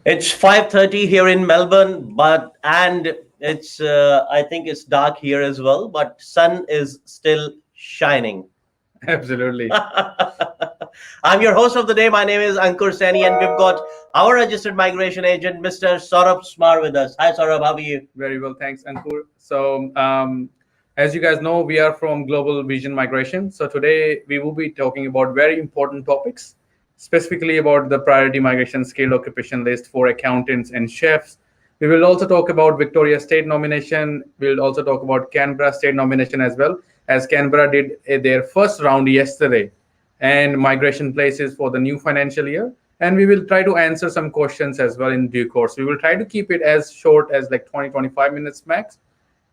It's 5:30 here in Melbourne, and it's I think it's dark here as well, but sun is still shining. Absolutely. I'm your host of the day. My name is Ankur Saini, and we've got our registered migration agent, Mr. Saurabh Smar, with us. Hi, Saurabh. How are you? Very well, thanks, Ankur. So, as you guys know, we are from Global Vision Migration. So today we will be talking about very important topics, specifically about the priority migration skilled occupation list for accountants and chefs. We will also talk about Victoria State nomination. We'll also talk about Canberra State nomination as well, as Canberra did their first round yesterday, and migration places for the new financial year. And we will try to answer some questions as well in due course. We will try to keep it as short as like 20-25 minutes max,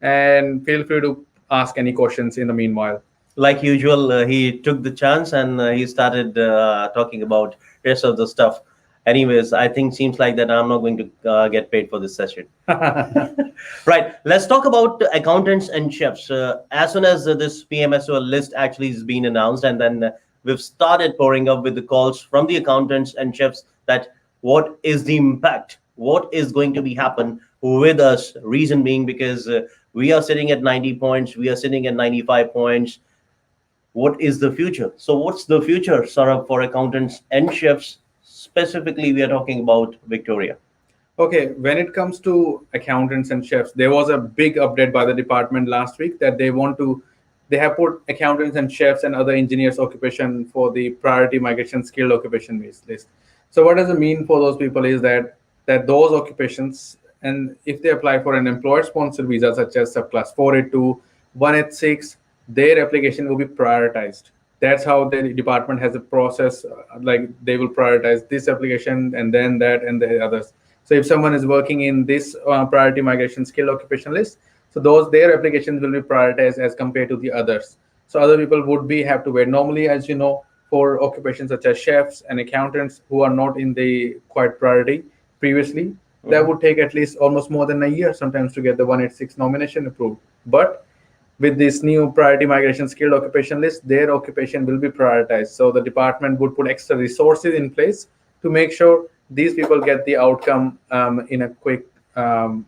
and feel free to ask any questions in the meanwhile. Like usual, he took the chance and he started talking about rest of the stuff. Anyways, I think seems like that I'm not going to get paid for this session. Right. Let's talk about accountants and chefs. As soon as this PMSO list actually has been announced, and then we've started pouring up with the calls from the accountants and chefs that what is the impact, what is going to be happen with us. Reason being because we are sitting at 90 points, we are sitting at 95 points. What is the future? So what's the future, Saurabh, for accountants and chefs? Specifically, we are talking about Victoria. Okay, when it comes to accountants and chefs, there was a big update by the department last week that they have put accountants and chefs and other engineers occupation for the priority migration skilled occupation list. So what does it mean for those people is that those occupations, and if they apply for an employer sponsored visa such as subclass 482, 186, their application will be prioritized. That's how the department has a process. Like they will prioritize this application and then that and the others. So if someone is working in this priority migration skill occupation list, so their applications will be prioritized as compared to the others. So other people would be have to wait. Normally, as you know, for occupations such as chefs and accountants who are not in the quite priority previously, that would take at least almost more than a year sometimes to get the 186 nomination approved. But with this new priority migration skilled occupation list, their occupation will be prioritized. So the department would put extra resources in place to make sure these people get the outcome in a quick time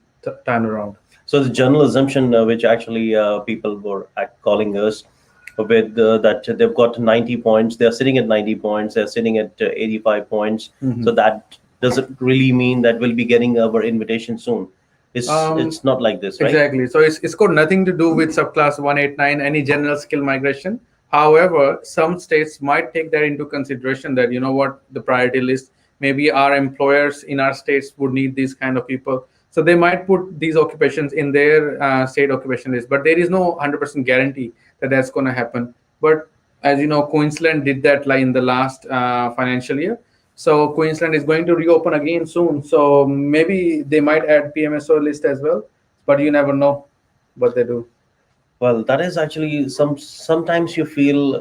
around. So the general assumption, which actually people were calling us with that they've got 90 points, they're sitting at 90 points, they're sitting at 85 points. So that doesn't really mean that we'll be getting our invitation soon. It's not like this, right? Exactly. So it's got nothing to do with subclass 189, any general skill migration. However, some states might take that into consideration that, you know what, the priority list, maybe our employers in our states would need these kind of people. So they might put these occupations in their state occupation list, but there is no 100% guarantee that that's going to happen. But as you know, Queensland did that like in the last financial year. So Queensland is going to reopen again soon. So maybe they might add PMSO list as well, but you never know what they do. Well, that is actually sometimes you feel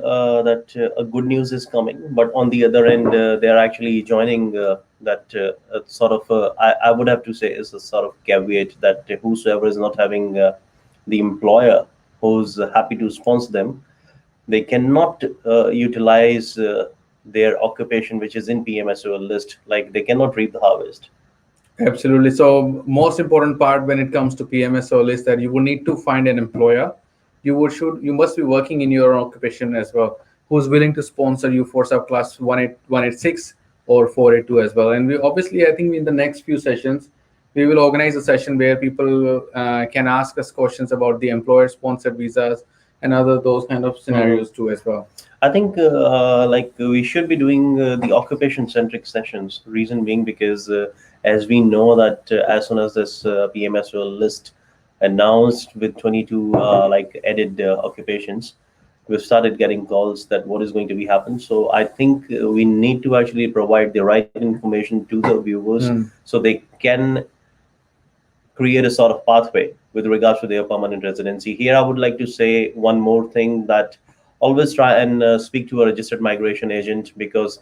that a good news is coming, but on the other end, they're actually joining that sort of, I would have to say, is a sort of caveat that whosoever is not having the employer who's happy to sponsor them, they cannot utilize their occupation, which is in PMSO list, like they cannot reap the harvest. Absolutely. So most important part when it comes to PMSO list that you will need to find an employer. You must be working in your occupation as well, who's willing to sponsor you for subclass 186 or 482 as well. And we obviously, I think in the next few sessions, we will organize a session where people can ask us questions about the employer sponsored visas and other those kind of scenarios too as well. I think like we should be doing the occupation centric sessions. Reason being because as we know that as soon as this PMSO list announced with 22 like added occupations, we've started getting calls that what is going to be happen. So I think we need to actually provide the right information to the viewers so they can create a sort of pathway with regards to their permanent residency. Here, I would like to say one more thing, that always try and speak to a registered migration agent, because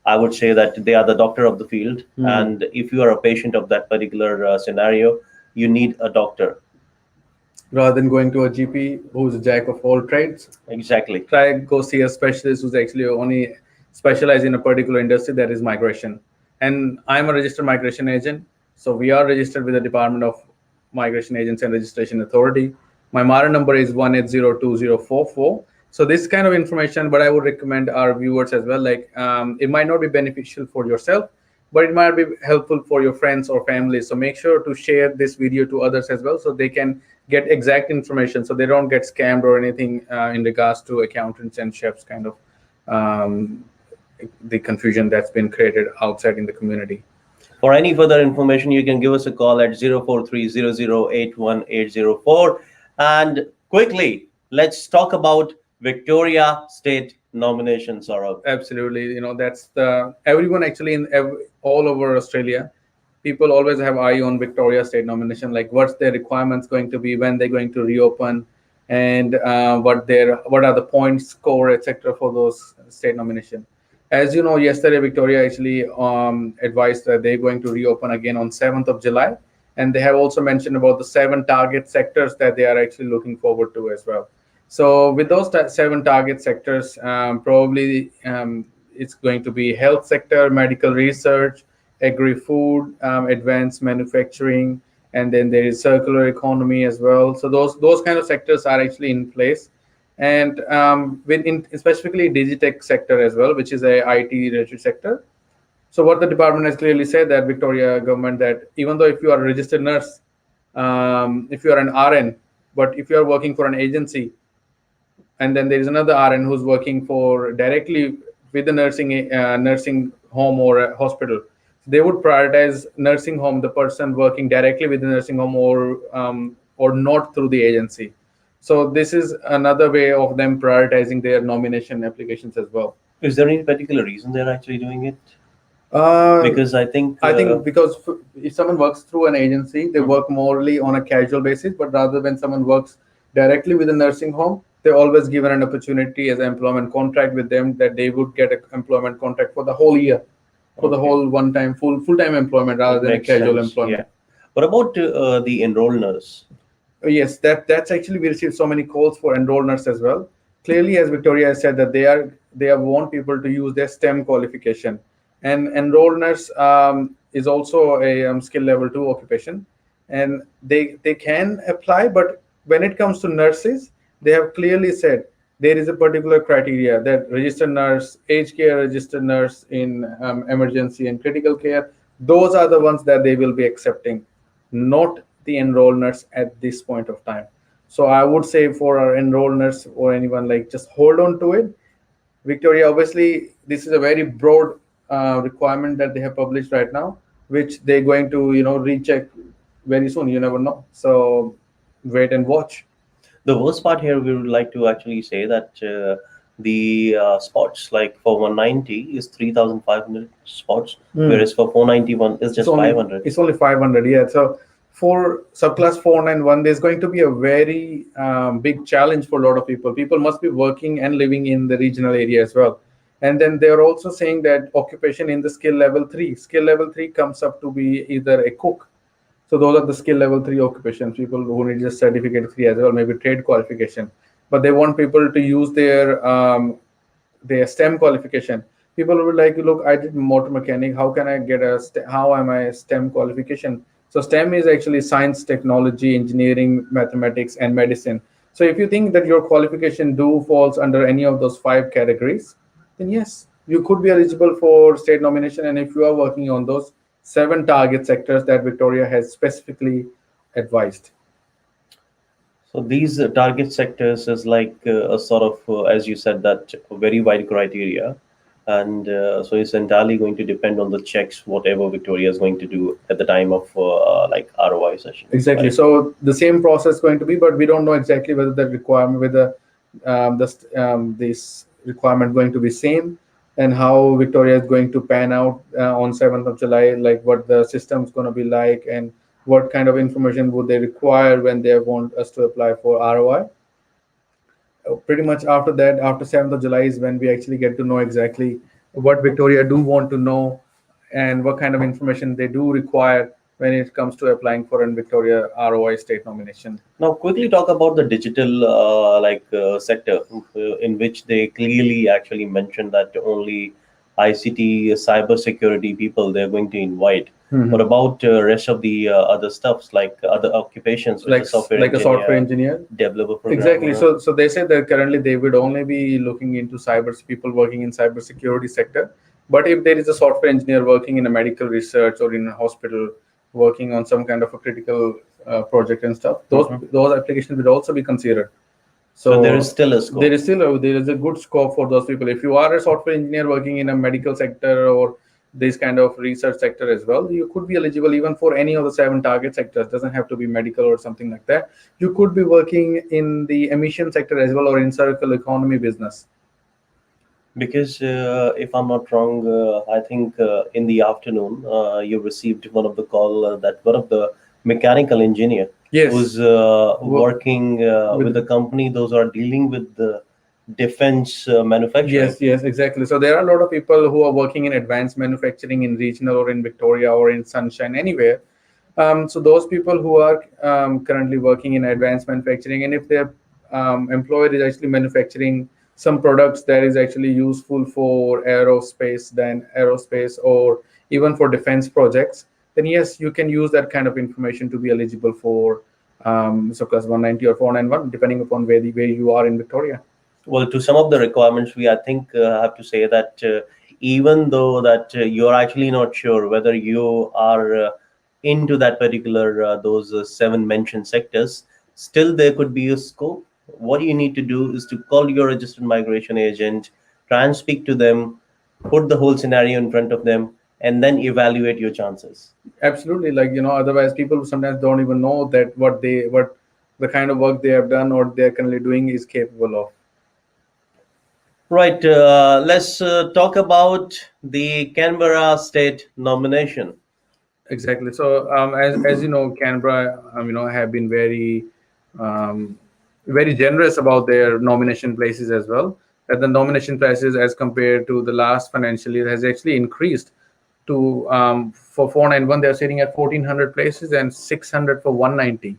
I would say that they are the doctor of the field. And if you are a patient of that particular scenario, you need a doctor. Rather than going to a GP who's a jack of all trades, Exactly. go see a specialist who's actually only specialized in a particular industry, that is migration. And I'm a registered migration agent. So we are registered with the Department of Migration Agents and Registration Authority. My MARA number is 1802044. So this kind of information, but I would recommend our viewers as well. Like it might not be beneficial for yourself, but it might be helpful for your friends or family. So make sure to share this video to others as well, so they can get exact information, so they don't get scammed or anything in regards to accountants and chefs kind of um, the confusion that's been created outside in the community. For any further information, you can give us a call at 04300818804. And quickly, let's talk about Victoria State nominations, Saurabh. Absolutely, that's the everyone actually all over Australia. People always have eye on Victoria State nomination, like what's their requirements going to be, when they're going to reopen, and what are the points score, etc. for those state nomination. As you know, yesterday Victoria actually advised that they're going to reopen again on 7th of July, and they have also mentioned about the 7 target sectors that they are actually looking forward to as well. So with those 7 target sectors, probably it's going to be health sector, medical research, agri-food, advanced manufacturing, and then there is circular economy as well. So those kind of sectors are actually in place, and within specifically digitech sector as well, which is a IT related sector. So what the department has clearly said, that Victoria government, that even though if you are a registered nurse, if you are an RN, but if you are working for an agency, and then there is another RN who's working for directly with the nursing home or a hospital, they would prioritize nursing home, the person working directly with the nursing home, or not through the agency. So this is another way of them prioritizing their nomination applications as well. Is there any particular reason they're actually doing it? Because I think because if someone works through an agency, they work morely on a casual basis, but rather when someone works directly with a nursing home, they're always given an opportunity as an employment contract with them, that they would get an employment contract for the whole year, for the whole one-time full-time employment rather than a casual employment. Yeah. What about the enrolled nurse? Yes, that's actually, we received so many calls for enrolled nurse as well. Clearly, as Victoria has said, that they want people to use their STEM qualification, and enrolled nurse is also a skill level 2 occupation, and they can apply. But when it comes to nurses, they have clearly said there is a particular criteria, that registered nurse, aged care registered nurse in emergency and critical care, those are the ones that they will be accepting, not the enrolled nurse at this point of time. So I would say for our enrolled nurse or anyone, like, just hold on to it. Victoria, obviously, this is a very broad requirement that they have published right now, which they're going to recheck very soon. You never know. So wait and watch. The worst part here, we would like to actually say that the spots, like for 190 is 3,500 spots, whereas for 491 is just 500. It's only 500, yeah. So for subclass 491, there's going to be a very big challenge for a lot of people. People must be working and living in the regional area as well. And then they're also saying that occupation in the skill level 3. Skill level 3 comes up to be either a cook. So those are the skill level 3 occupations, people who need just certificate 3 as well, maybe trade qualification. But they want people to use their STEM qualification. People will be like, look, I did motor mechanic. How can I get how am I a STEM qualification? So STEM is actually science, technology, engineering, mathematics, and medicine. So if you think that your qualification falls under any of those 5 categories, then yes, you could be eligible for state nomination. And if you are working on those 7 target sectors that Victoria has specifically advised. So these target sectors is like a sort of, as you said, that very wide criteria. And so it's entirely going to depend on the checks, whatever Victoria is going to do at the time of like ROI session. Exactly. Right? So the same process going to be, but we don't know exactly whether the requirement, whether this requirement going to be same, and how Victoria is going to pan out on 7th of July, like what the system is going to be like, and what kind of information would they require when they want us to apply for ROI. Pretty much after that, after 7th of July is when we actually get to know exactly what Victoria do want to know and what kind of information they do require when it comes to applying for an Victoria ROI state nomination. Now, quickly talk about the digital sector, in which they clearly actually mentioned that only ICT cyber security people they're going to invite. What Mhm. about rest of the other stuffs like other occupations, which is software Like a software engineer, engineer. developer, Exactly. programmer? So they said that currently they would only be looking into people working in cybersecurity sector. But if there is a software engineer working in a medical research or in a hospital working on some kind of a critical project and stuff, Mhm. those applications would also be considered. So there is So still a there scope. is there is a good scope for those people. If you are a software engineer working in a medical sector or this kind of research sector as well, you could be eligible even for any of the 7 target sectors. Doesn't have to be medical or something like that. You could be working in the emission sector as well or in circular economy business. Because if I'm not wrong, I think in the afternoon you received one of the call that one of the mechanical engineer Yes. who's Wo- working with with the company. Those are dealing with the defense manufacturing. Yes, yes, exactly. So there are a lot of people who are working in advanced manufacturing in regional or in Victoria or in Sunshine, anywhere. So those people who are currently working in advanced manufacturing, and if their employer is actually manufacturing some products that is actually useful for aerospace or even for defense projects, then yes, you can use that kind of information to be eligible for so class 190 or 491, depending upon where you are in Victoria. Well, to some of the requirements, we I think have to say that even though that you're actually not sure whether you are into that particular those seven mentioned sectors, still there could be a scope. What you need to do is to call your registered migration agent, try and speak to them, put the whole scenario in front of them, and then evaluate your chances. Absolutely, like otherwise people sometimes don't even know that what the kind of work they have done or they're currently doing is capable of. Right. Let's talk about the Canberra state nomination. Exactly. So as you know, Canberra have been um, very generous about their nomination places as well. That the nomination places as compared to the last financial year has actually increased to for 491 they're sitting at 1400 places and 600 for 190.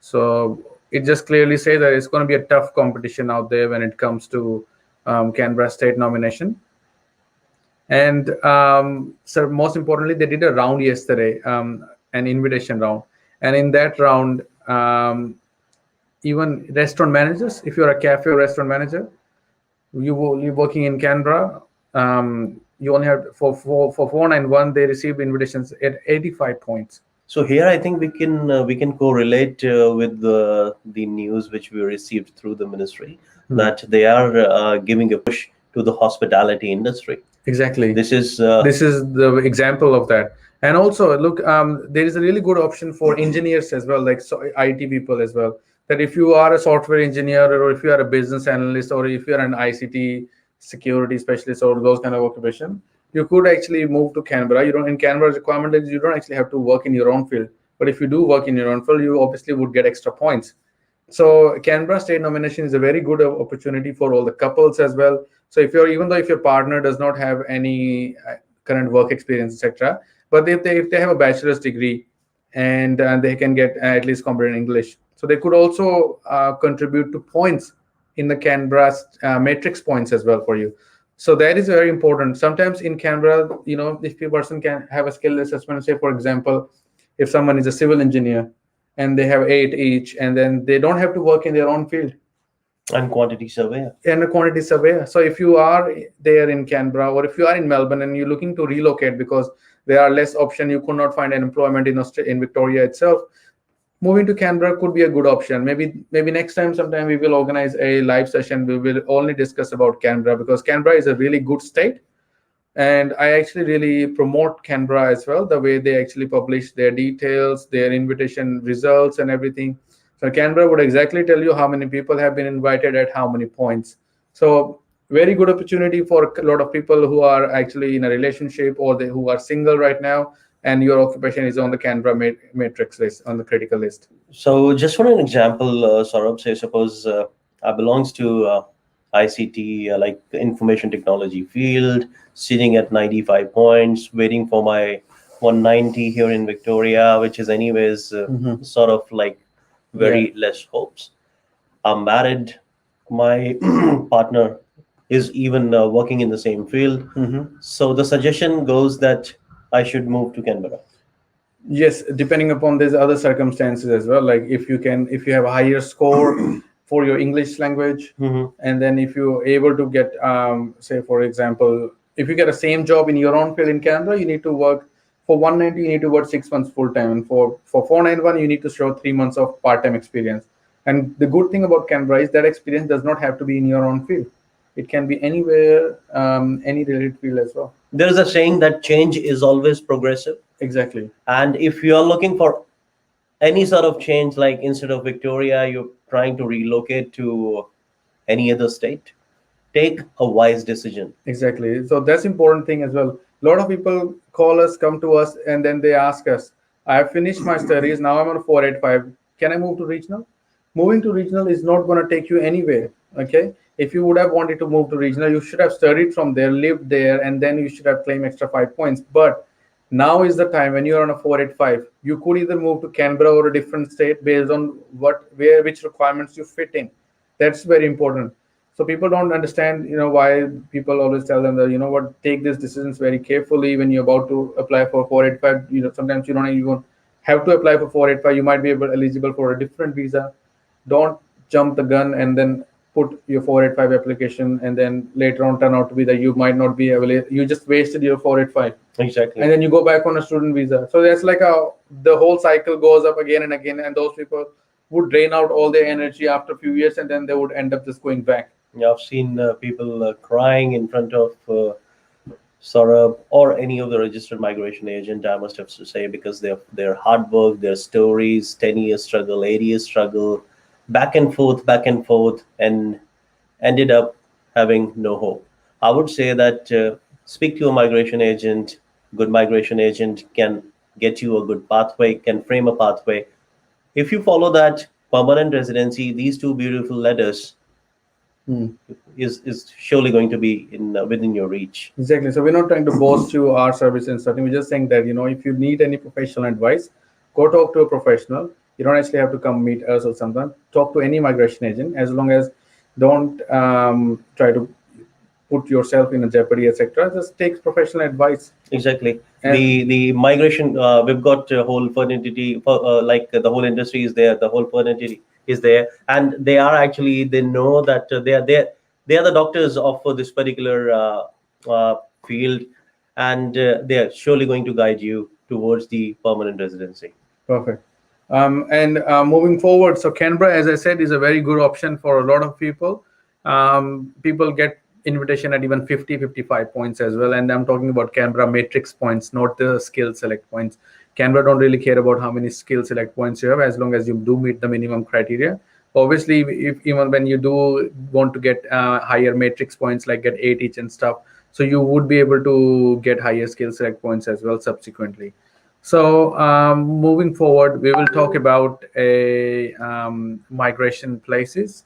So it just clearly says that it's going to be a tough competition out there when it comes to Canberra state nomination. And so most importantly, they did a round yesterday, an invitation round. And in that round, even restaurant managers, if you're a cafe or restaurant manager, you're working in Canberra, you only have for 491, they received invitations at 85 points. So here, I think we can correlate with the news which we received through the ministry Hmm. that they are giving a push to the hospitality industry. Exactly. This is This is the example of that. And also, look, there is a really good option for engineers as well, like IT people as well. That if you are a software engineer or if you are a business analyst or if you are an ICT security specialist or those kind of occupation, you could actually move to Canberra. You don't in Canberra's requirement is you don't actually have to work in your own field. But if you do work in your own field, you obviously would get extra points. So Canberra state nomination is a very good opportunity for all the couples as well. So if you're even though if your partner does not have any current work experience, etc., but if they have a bachelor's degree and they can get at least competent English, so they could also contribute to points in the Canberra matrix points as well for you. So that is very important. Sometimes in Canberra, if a person can have a skill assessment, say for example, if someone is a civil engineer and they have 8 each, and then they don't have to work in their own field and quantity surveyor. and a quantity surveyor. So if you are there in Canberra or if you are in Melbourne and you're looking to relocate because there are less option, you could not find an employment in Victoria itself, moving to Canberra could be a good option. Maybe next time, sometime we will organize a live session. We will only discuss about Canberra because Canberra is a really good state. And I actually really promote Canberra as well, the way they actually publish their details, their invitation results and everything. So Canberra would exactly tell you how many people have been invited at how many points. So very good opportunity for a lot of people who are actually in a relationship or who are single right now, and your occupation is on the Canberra matrix list, on the critical list. So just for an example, Saurabh, say suppose I belongs to ICT, like information technology field, sitting at 95 points, waiting for my 190 here in Victoria, which is anyways Mhm. sort of like Yeah. very less hopes. I'm married. My partner is even working in the same field. So the suggestion goes that I should move to Canberra. Yes, depending upon these other circumstances as well. Like if you have a higher score for your English language, and then if you're able to get, say for example, if you get a same job in your own field in Canada, you need to work for 190. You need to work 6 months full time, and for 491, you need to show 3 months of part time experience. And the good thing about Canberra is that experience does not have to be in your own field. It can be anywhere, any related field as well. There is a saying that change is always progressive. Exactly. And if you are looking for any sort of change, like instead of Victoria, you're trying to relocate to any other state, take a wise decision. Exactly. So that's important thing as well. A lot of people call us, come to us, and then they ask us, I have finished my studies, now I'm on 485. Can I move to regional? Moving to regional is not going to take you anywhere. Okay. If you would have wanted to move to regional, you should have studied from there, lived there, and then you should have claimed extra 5 points. But now is the time when you're on a 485. You could either move to Canberra or a different state based on which requirements you fit in. That's very important. So people don't understand, why people always tell them that, take these decisions very carefully when you're about to apply for 485. Sometimes you don't even have to apply for 485. You might be eligible for a different visa. Don't jump the gun and then put your 485 application, and then later on turn out to be that you might not be available. You just wasted your 485. Exactly. And then you go back on a student visa. So that's like the whole cycle goes up again and again, and those people would drain out all their energy after a few years, and then they would end up just going back. Yeah, I've seen people crying in front of Saurabh or any of the registered migration agent, I must have to say, because their hard work, their stories, 10 years struggle, 8 years struggle, back and forth, and ended up having no hope. I would say that speak to a migration agent. Good migration agent can get you a good pathway, can frame a pathway. If you follow that permanent residency, these two beautiful letters is surely going to be within your reach. Exactly. So we're not trying to boast you our service and something. We're just saying that, if you need any professional advice, go talk to a professional. You don't actually have to come meet us or something. Talk to any migration agent, as long as don't try to put yourself in a jeopardy, etc. Just take professional advice. Exactly. And the migration, we've got a whole fraternity, like the whole industry is there, the whole fraternity is there, and they know that they are the doctors of this particular field, and they are surely going to guide you towards the permanent residency. Perfect. And moving forward, so Canberra, as I said, is a very good option for a lot of people. People get invitation at even 50-55 points as well, and I'm talking about Canberra matrix points, not the skill select points. Canberra don't really care about how many skill select points you have, as long as you do meet the minimum criteria. Obviously, even when you do want to get higher matrix points, like get 8 each and stuff, so you would be able to get higher skill select points as well subsequently. So moving forward, we will talk about migration places.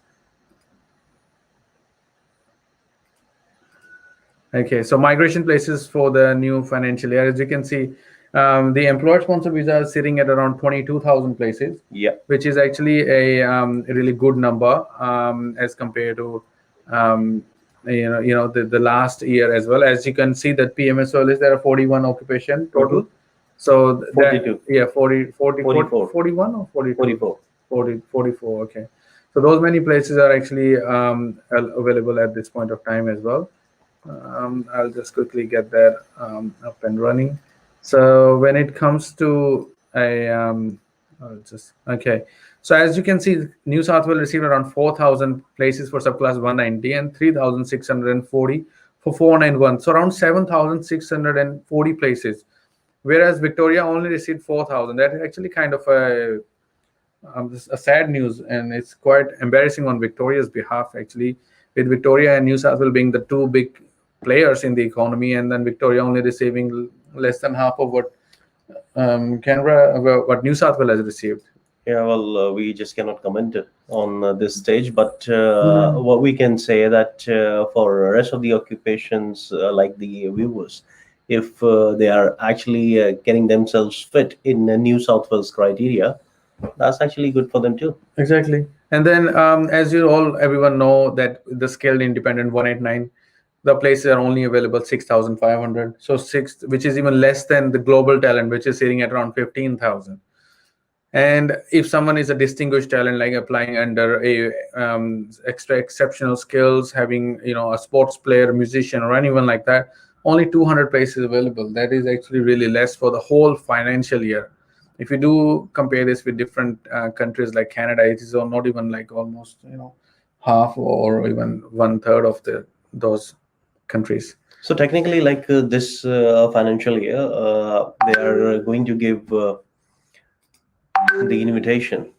Okay, so migration places for the new financial year. As you can see, the employer-sponsored visa is sitting at around 22,000 places. Yeah, which is actually a really good number as compared to the last year as well. As you can see, that PMSOL is there are 41 occupation total. So 42. 44. 41 or 42? 44. 44. Okay, so those many places are actually available at this point of time as well. I'll just quickly get that up and running. So when it comes to okay, so as you can see, New South Wales received around 4,000 places for subclass 190 and 3,640 for 491, so around 7,640 places, whereas Victoria only received 4,000. That is actually kind of a sad news, and it's quite embarrassing on Victoria's behalf, actually, with Victoria and New South Wales being the two big players in the economy, and then Victoria only receiving less than half of what what New South Wales has received. Yeah, well, we just cannot comment on this stage, but what we can say that for the rest of the occupations, like the viewers, if they are actually getting themselves fit in New South Wales criteria, that's actually good for them too. Exactly. And then, as everyone know that the skilled independent 189, the places are only available 6,500. So six, which is even less than the global talent, which is sitting at around 15,000. And if someone is a distinguished talent, like applying under a extra exceptional skills, having a sports player, musician, or anyone like that, only 200 places available. That is actually really less for the whole financial year. If you do compare this with different countries like Canada, it is not even like almost half or even one third of those countries. So technically, like this financial year, they are going to give the invitation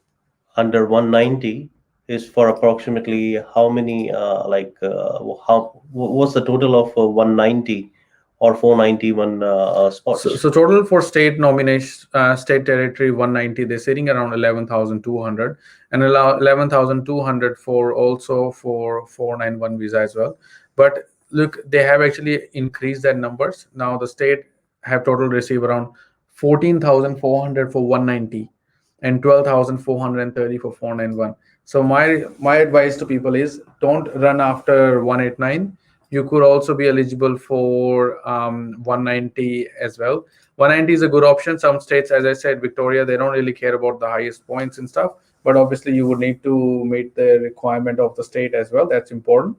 under 190 is for approximately how many what's the total of 190 or 491 spots? So total for state nomination, state territory 190, they're sitting around 11,200, and allow 11,200 for also for 491 visa as well. But look, they have actually increased their numbers. Now the state have total receive around 14,400 for 190 and 12,430 for 491. So my advice to people is don't run after 189. You could also be eligible for 190 as well. 190 is a good option. Some states, as I said, Victoria, they don't really care about the highest points and stuff, but obviously you would need to meet the requirement of the state as well. That's important.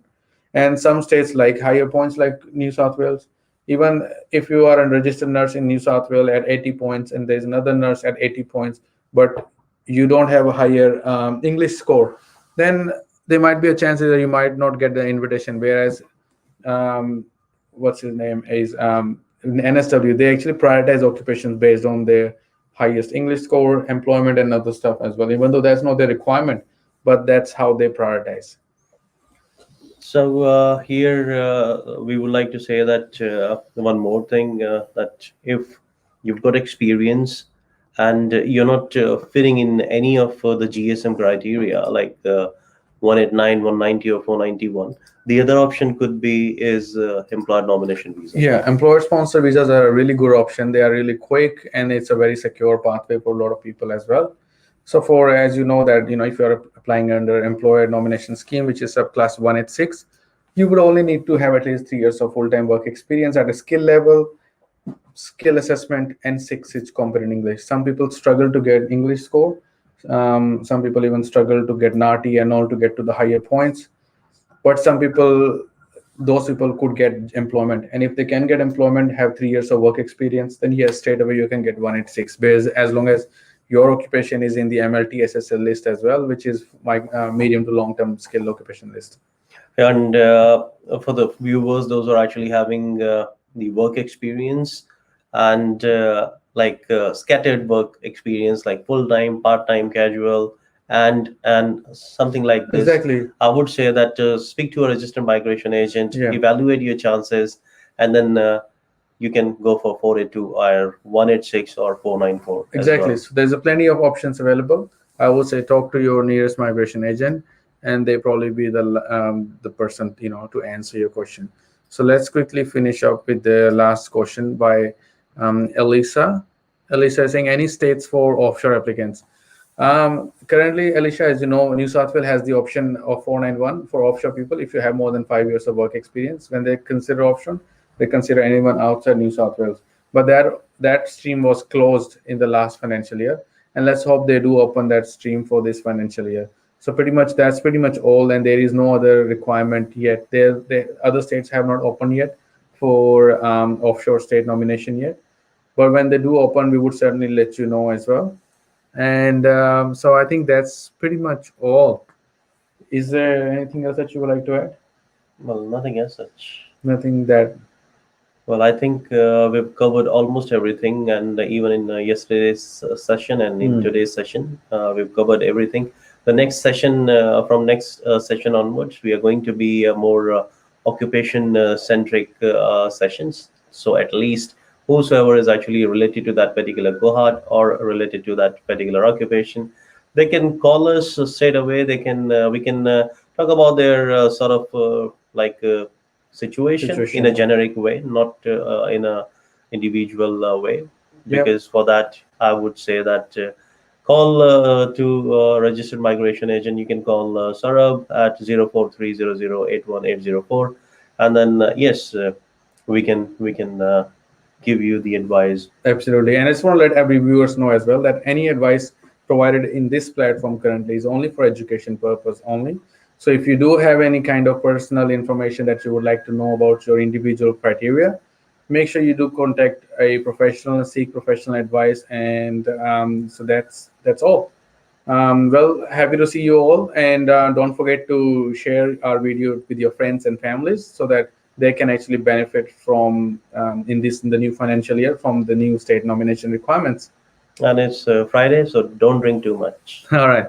And some states like higher points, like New South Wales, even if you are a registered nurse in New South Wales at 80 points and there's another nurse at 80 points, but you don't have a higher English score, then there might be a chance that you might not get the invitation. Whereas what's his name is NSW, they actually prioritize occupations based on their highest English score, employment, and other stuff as well, even though that's not their requirement, but that's how they prioritize. So here we would like to say that one more thing, that if you've got experience and you're not fitting in any of the GSM criteria like 189, 190, or 491, the other option could be is employer nomination visa. Yeah, employer sponsor visas are a really good option. They are really quick and it's a very secure pathway for a lot of people as well. So for, as you know, that if you're applying under employer nomination scheme, which is subclass 186, you would only need to have at least 3 years of full-time work experience at a skill level, skill assessment, and 6 competent English. Some people struggle to get English score. Some people even struggle to get NATI and all to get to the higher points. But those people could get employment. And if they can get employment, have 3 years of work experience, then yes, straight away you can get 186, because as long as your occupation is in the MLT SSL list as well, which is my medium to long-term skilled occupation list. And for the viewers, those are actually having the work experience and scattered work experience, like full-time, part-time, casual, and something like this. Exactly. I would say that speak to a registered migration agent, evaluate your chances, and then you can go for 482 or 186 or 494. Exactly. Well. So there's a plenty of options available. I would say talk to your nearest migration agent, and they probably be the person to answer your question. So let's quickly finish up with the last question by Elisa. Elisa is saying, any states for offshore applicants? Currently, Alicia, as you know, New South Wales has the option of 491 for offshore people. If you have more than 5 years of work experience, when they consider option, they consider anyone outside New South Wales. But that stream was closed in the last financial year, and let's hope they do open that stream for this financial year. So that's pretty much all, and there is no other requirement yet. The other states have not opened yet for offshore state nomination yet. But when they do open, we would certainly let you know as well. And so I think that's pretty much all. Is there anything else that you would like to add? Well, nothing as such. Nothing that. Well, I think we've covered almost everything, and even in yesterday's session and in today's session, we've covered everything. The next session, from next session onwards, we are going to be more occupation-centric sessions. So at least whosoever is actually related to that particular cohort or related to that particular occupation, they can call us straight away. They can we can talk about their sort of situation in a generic way, not in a individual way. Because for that, I would say that Call to registered migration agent. You can call Sarab at 0430081804, and then yes, we can give you the advice. Absolutely. And I just want to let every viewers know as well that any advice provided in this platform currently is only for education purpose only. So if you do have any kind of personal information that you would like to know about your individual criteria, make sure you do contact a professional, seek professional advice. And so that's all. Well, happy to see you all. And don't forget to share our video with your friends and families so that they can actually benefit from in the new financial year from the new state nomination requirements. And it's Friday, so don't drink too much. All right.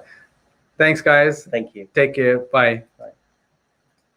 Thanks, guys. Thank you. Take care. Bye. Bye.